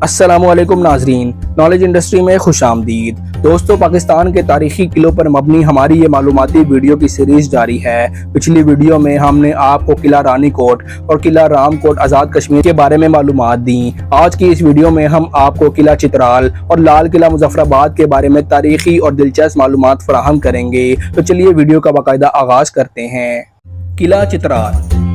अस्सलामुअलैकुम नाजरीन, knowledge industry में खुश आमदीद। दोस्तों, पाकिस्तान के तारीखी किलों पर मबनी हमारी ये मालूमाती वीडियो की सीरीज जारी है। पिछली वीडियो में हमने आपको किला रानी कोट और किला राम कोट आज़ाद कश्मीर के बारे में मालूमात दी। आज की इस वीडियो में हम आपको किला चित्राल और लाल किला मुजफ्फराबाद के बारे में तारीखी और दिलचस्प मालूमात फराहम करेंगे। तो चलिए वीडियो का बाकायदा आगाज करते हैं। किला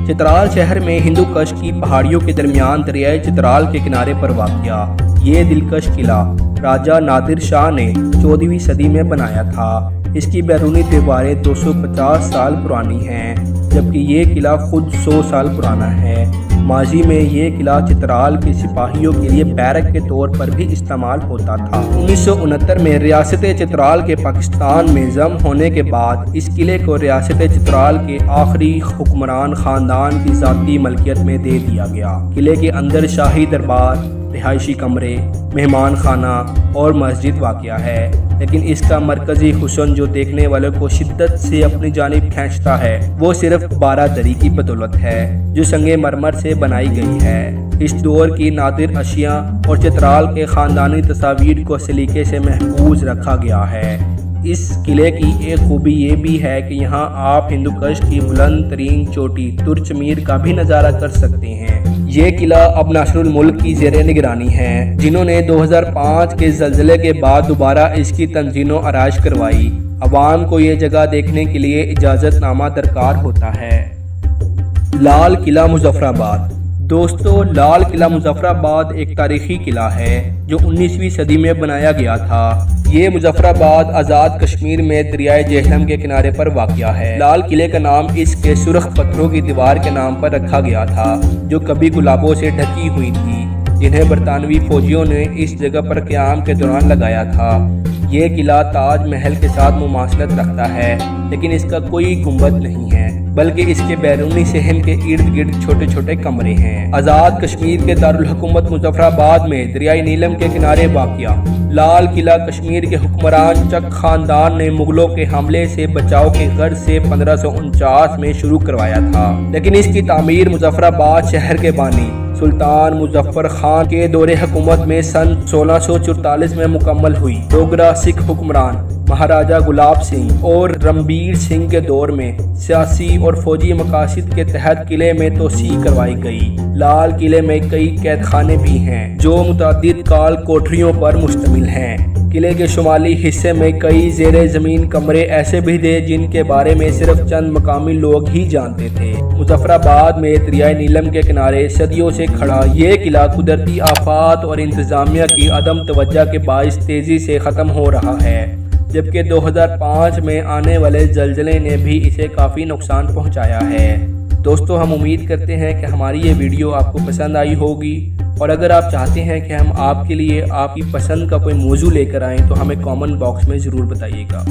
चित्राल शहर में हिंदू कश की पहाड़ियों के दरमियान दरियाए चित्राल के किनारे पर वाक़या ये दिलकश किला राजा नादिर शाह ने 14वीं सदी में बनाया था। इसकी बैरूनी दीवारें 250 साल पुरानी हैं, जबकि ये किला खुद 100 साल पुराना है। माजी में ये किला चित्राल के सिपाहियों के लिए बैरक के तौर पर भी इस्तेमाल होता था। 1969 में रियासत चित्राल के पाकिस्तान में जम होने के बाद इस किले को रियासत चित्राल के आखिरी हुक्मरान खानदान की ज़ाती मलकियत में दे दिया गया। किले के अंदर शाही दरबार, रिहायशी कमरे, मेहमान खाना और मस्जिद वाक़या है, लेकिन इसका मरकज़ी हुस्न जो देखने वालों को शिद्दत से अपनी जानिब खींचता है वो सिर्फ बारादरी की बदौलत है, जो संगे मरमर से बनाई गई है। इस दौर की नादिर अशिया और चित्राल के ख़ानदानी तस्वीर को सलीके से महफूज रखा गया है। इस किले की एक खूबी ये भी है कि यहाँ आप हिंदूकश की बुलंद तरीन चोटी तुर्चमीर का भी नज़ारा कर सकते हैं। ये किला अब नासरुल मुल्क की ज़ेरे निगरानी है, जिन्होंने 2005 के ज़लज़ले के बाद दोबारा इसकी तंजीनो आराइश करवाई। अवाम को ये जगह देखने के लिए इजाज़तनामा दरकार होता है। लाल किला मुजफ्फराबाद। दोस्तों, लाल किला मुजफ्फराबाद एक तारीखी किला है जो 19वीं सदी में बनाया गया था। ये मुजफ्फराबाद आज़ाद कश्मीर में दरियाए जेहलम के किनारे पर वाक़या है। लाल किले का नाम इसके सुर्ख पत्थरों की दीवार के नाम पर रखा गया था, जो कभी गुलाबों से ढकी हुई थी, जिन्हें बरतानवी फौजियों ने इस जगह पर क़याम के दौरान लगाया था। ये किला ताज महल के साथ मुमासलत रखता है, लेकिन इसका कोई गुंबद नहीं है, बल्कि इसके बैरूनी सहन के इर्द गिर्द छोटे छोटे कमरे हैं। आज़ाद कश्मीर के दारुल हुकूमत मुजफ्फराबाद में दरियाई नीलम के किनारे वाक़या लाल किला कश्मीर के हुक्मरान चक खानदान ने मुगलों के हमले से बचाव के गर्ज से 1549 में शुरू करवाया था, लेकिन इसकी तामीर मुजफ्फराबाद शहर के बानी सुल्तान मुजफ्फर खान के दौरे हुकूमत में सन 1644 में मुकम्मल हुई। डोगरा सिख हुक्मरान महाराजा गुलाब सिंह और रणबीर सिंह के दौर में सियासी और फौजी मकासद के तहत किले में तोसी करवाई गई। लाल किले में कई कैद खाने भी हैं जो मुतअद्दिद काल कोठरियों पर मुश्तमिल हैं। किले के शुमाली हिस्से में कई ज़ेरे ज़मीन कमरे ऐसे भी थे जिनके बारे में सिर्फ चंद मकामी लोग ही जानते थे। मुजफ्फराबाद में दरियाए नीलम के किनारे सदियों से खड़ा ये किला कुदरती आफात और इंतज़ामिया की अदम तवज्जो के बाइस तेज़ी से ख़त्म हो रहा है, जबकि 2005 में आने वाले ज़लज़ले ने भी इसे काफ़ी नुकसान पहुंचाया है। दोस्तों, हम उम्मीद करते हैं कि हमारी ये वीडियो आपको पसंद आई होगी, और अगर आप चाहते हैं कि हम आपके लिए आपकी पसंद का कोई मौजू लेकर आएँ तो हमें कमेंट बॉक्स में ज़रूर बताइएगा।